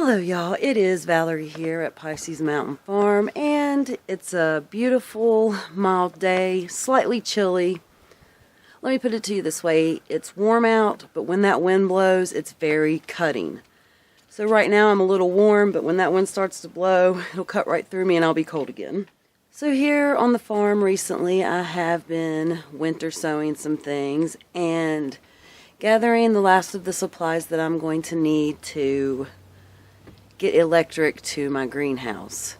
Hello y'all, it is Valerie here at Pisces Mountain Farm, and it's a beautiful mild day, slightly chilly. Let me put it to you this way, it's warm out, but when that wind blows, it's very cutting. So right now I'm a little warm, but when that wind starts to blow, it'll cut right through me and I'll be cold again. So here on the farm recently, I have been winter sowing some things and gathering the last of the supplies that I'm going to need to get electric to my greenhouse.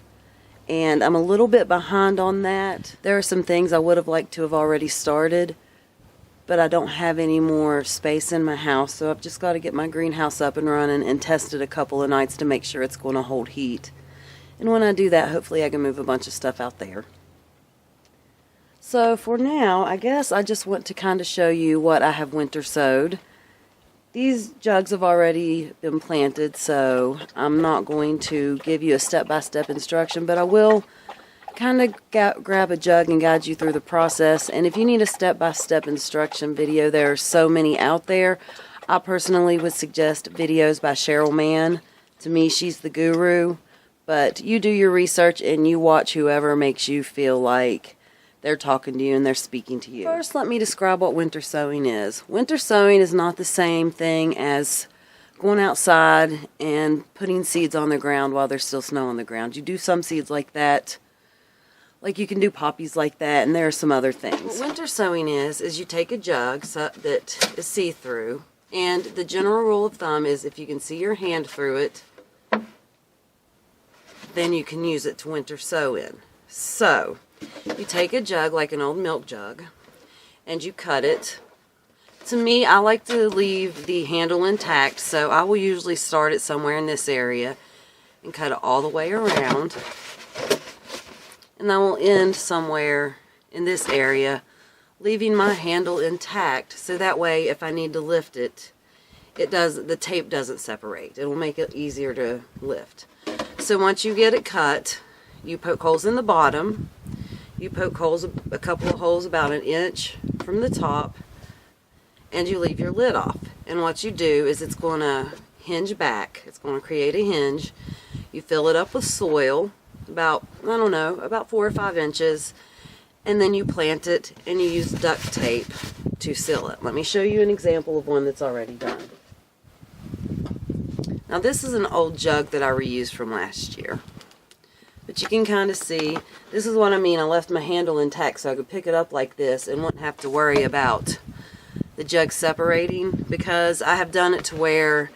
And I'm a little bit behind on that. There are some things I would have liked to have already started, but I don't have any more space in my house, so I've just got to get my greenhouse up and running and test it a couple of nights to make sure it's going to hold heat. And when I do that, hopefully I can move a bunch of stuff out there. So for now, I guess I just want to kind of show you what I have winter sowed. These jugs have already been planted, so I'm not going to give you a step-by-step instruction, but I will kind of grab a jug and guide you through the process. And if you need a step-by-step instruction video, there are so many out there. I personally would suggest videos by Cheryl Mann. To me, she's the guru, but you do your research and you watch whoever makes you feel like they're talking to you and they're speaking to you. First, let me describe what winter sowing is. Winter sowing is not the same thing as going outside and putting seeds on the ground while there's still snow on the ground. You do some seeds like that, like you can do poppies like that, and there are some other things. What winter sowing is you take a jug that is see-through, and the general rule of thumb is if you can see your hand through it, then you can use it to winter sow in. So, you take a jug like an old milk jug and you cut it. To me, I like to leave the handle intact, so I will usually start it somewhere in this area and cut it all the way around. And I will end somewhere in this area, leaving my handle intact, so that way if I need to lift it, the tape doesn't separate. It will make it easier to lift. So once you get it cut, you poke holes in the bottom. You poke holes, a couple of holes about an inch from the top, and you leave your lid off. And what you do is it's going to hinge back. It's going to create a hinge. You fill it up with soil, about 4 or 5 inches, and then you plant it and you use duct tape to seal it. Let me show you an example of one that's already done. Now this is an old jug that I reused from last year. But you can kind of see, this is what I mean. I left my handle intact so I could pick it up like this and wouldn't have to worry about the jug separating, because I have done it to where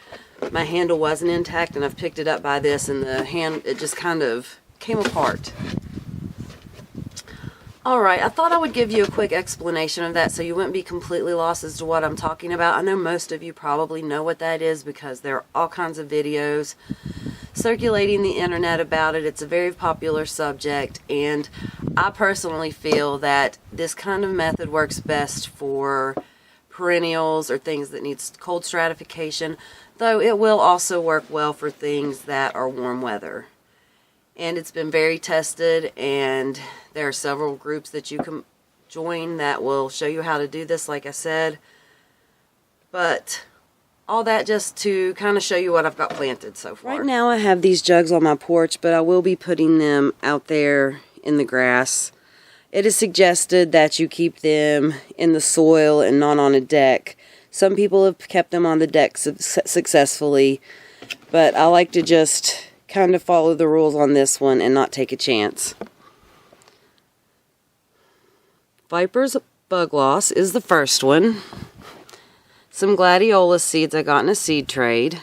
my handle wasn't intact and I've picked it up by this and it just kind of came apart. Alright, I thought I would give you a quick explanation of that so you wouldn't be completely lost as to what I'm talking about. I know most of you probably know what that is because there are all kinds of videos circulating the internet about it. It's a very popular subject, and I personally feel that this kind of method works best for perennials or things that need cold stratification, though it will also work well for things that are warm weather. And it's been very tested, and there are several groups that you can join that will show you how to do this, like I said. But all that just to kind of show you what I've got planted so far. Right now I have these jugs on my porch, but I will be putting them out there in the grass. It is suggested that you keep them in the soil and not on a deck. Some people have kept them on the deck successfully, but I like to just kind of follow the rules on this one and not take a chance. Viper's Bug Loss is the first one. Some gladiolus seeds I got in a seed trade.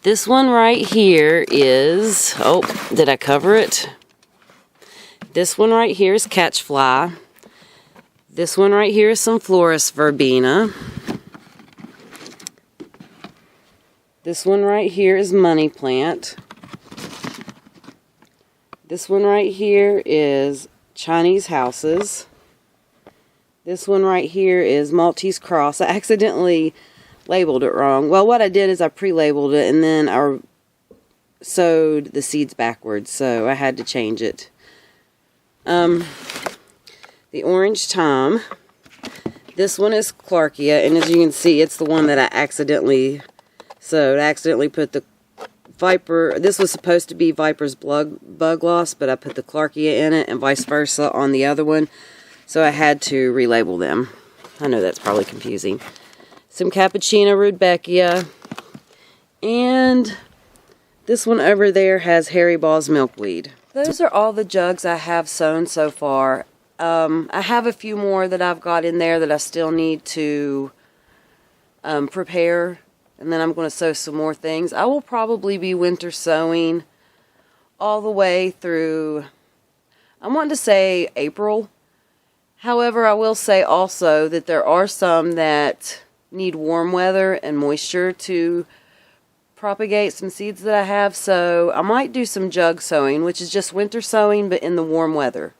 This one right here is, oh, did I cover it? This one right here is catchfly. This one right here is some Floris verbena. This one right here is money plant. This one right here is Chinese houses. This one right here is Maltese Cross. I accidentally labeled it wrong. Well, what I did is I pre-labeled it and then I sowed the seeds backwards, so I had to change it. The orange thyme. This one is Clarkia, and as you can see, it's the one that I accidentally sowed. I accidentally put the Viper, this was supposed to be Viper's bug gloss, but I put the Clarkia in it and vice versa on the other one. So I had to relabel them. I know that's probably confusing. Some Cappuccino Rudbeckia. And this one over there has Harry Ball's Milkweed. Those are all the jugs I have sown so far. I have a few more that I've got in there that I still need to prepare. And then I'm going to sow some more things. I will probably be winter sowing all the way through, I'm wanting to say April. However, I will say also that there are some that need warm weather and moisture to propagate some seeds that I have. So I might do some jug sowing, which is just winter sowing, but in the warm weather.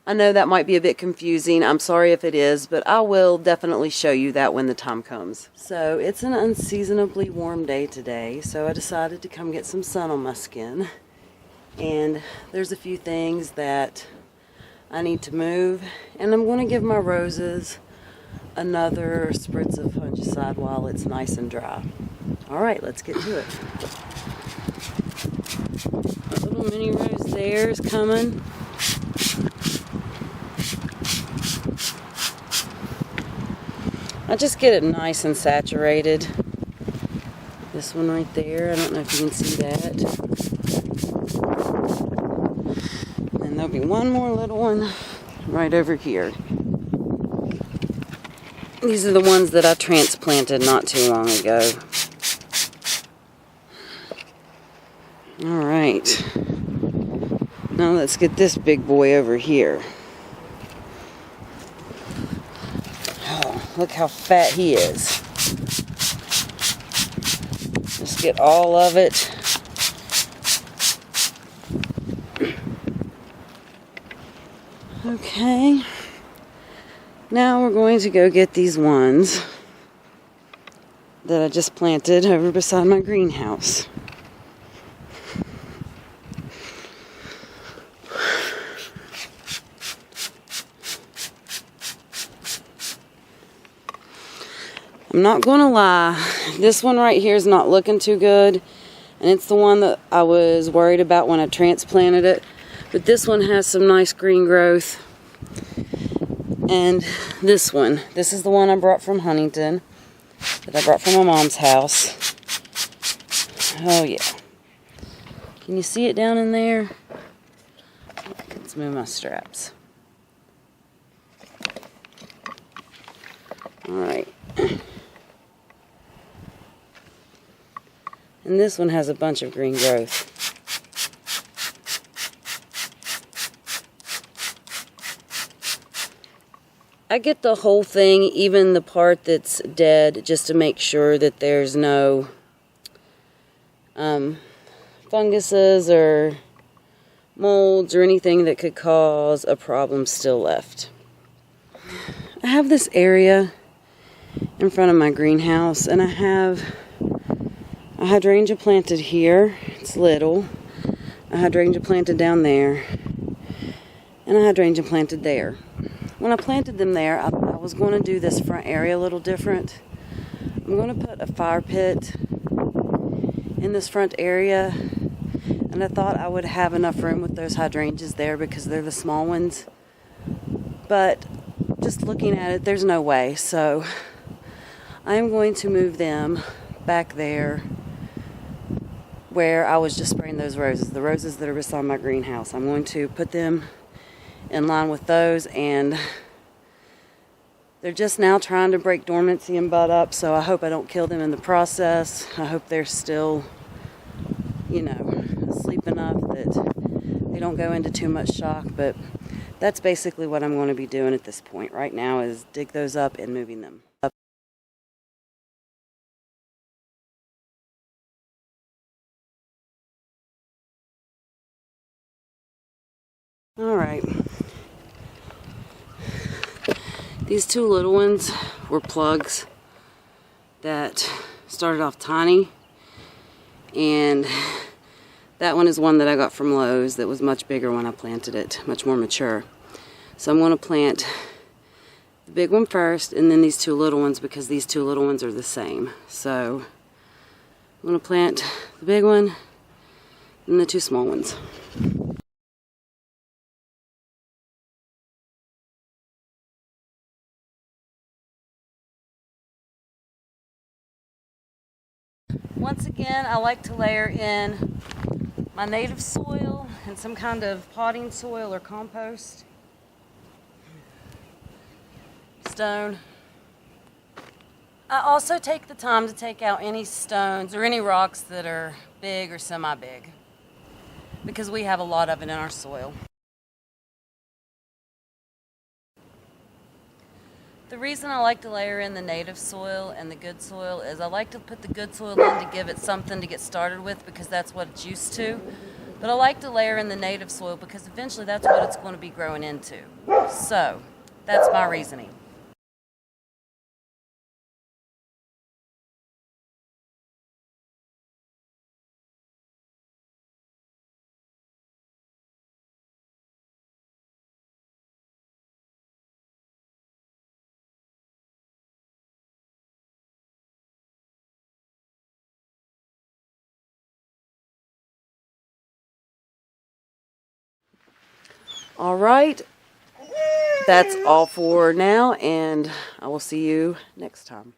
I know that might be a bit confusing. I'm sorry if it is, but I will definitely show you that when the time comes. So it's an unseasonably warm day today, so I decided to come get some sun on my skin. And there's a few things that I need to move, and I'm going to give my roses another spritz of fungicide while it's nice and dry. Alright, let's get to it. A little mini rose there is coming. I just get it nice and saturated. This one right there, I don't know if you can see that. And there'll be one more little one right over here. These are the ones that I transplanted not too long ago. Alright. Now let's get this big boy over here. Look how fat he is. Just get all of it. Okay. Now we're going to go get these ones that I just planted over beside my greenhouse. I'm not going to lie, this one right here is not looking too good, and it's the one that I was worried about when I transplanted it, but this one has some nice green growth. And this one, this is the one I brought from Huntington, that I brought from my mom's house. Oh yeah. Can you see it down in there? Let's move my straps. Alright. And this one has a bunch of green growth. I get the whole thing, even the part that's dead, just to make sure that there's no funguses or molds or anything that could cause a problem still left. I have this area in front of my greenhouse, and I have a hydrangea planted here. It's little. A hydrangea planted down there. And a hydrangea planted there. When I planted them there, I was going to do this front area a little different. I'm going to put a fire pit in this front area. And I thought I would have enough room with those hydrangeas there because they're the small ones. But just looking at it, there's no way. So I'm going to move them back there where I was just spraying those roses, the roses that are beside my greenhouse. I'm going to put them in line with those, and they're just now trying to break dormancy and bud up, so I hope I don't kill them in the process. I hope they're still, you know, asleep enough that they don't go into too much shock, but that's basically what I'm going to be doing at this point right now, is dig those up and moving them. Alright, these two little ones were plugs that started off tiny, and that one is one that I got from Lowe's that was much bigger when I planted it, much more mature. So I'm going to plant the big one first and then these two little ones because these two little ones are the same. So I'm going to plant The big one and the 2 small ones. Once again, I like to layer in my native soil and some kind of potting soil or compost. Stone. I also take the time to take out any stones or any rocks that are big or semi-big, because we have a lot of it in our soil. The reason I like to layer in the native soil and the good soil is I like to put the good soil in to give it something to get started with, because that's what it's used to. But I like to layer in the native soil because eventually that's what it's going to be growing into. So, that's my reasoning. All right, that's all for now, and I will see you next time.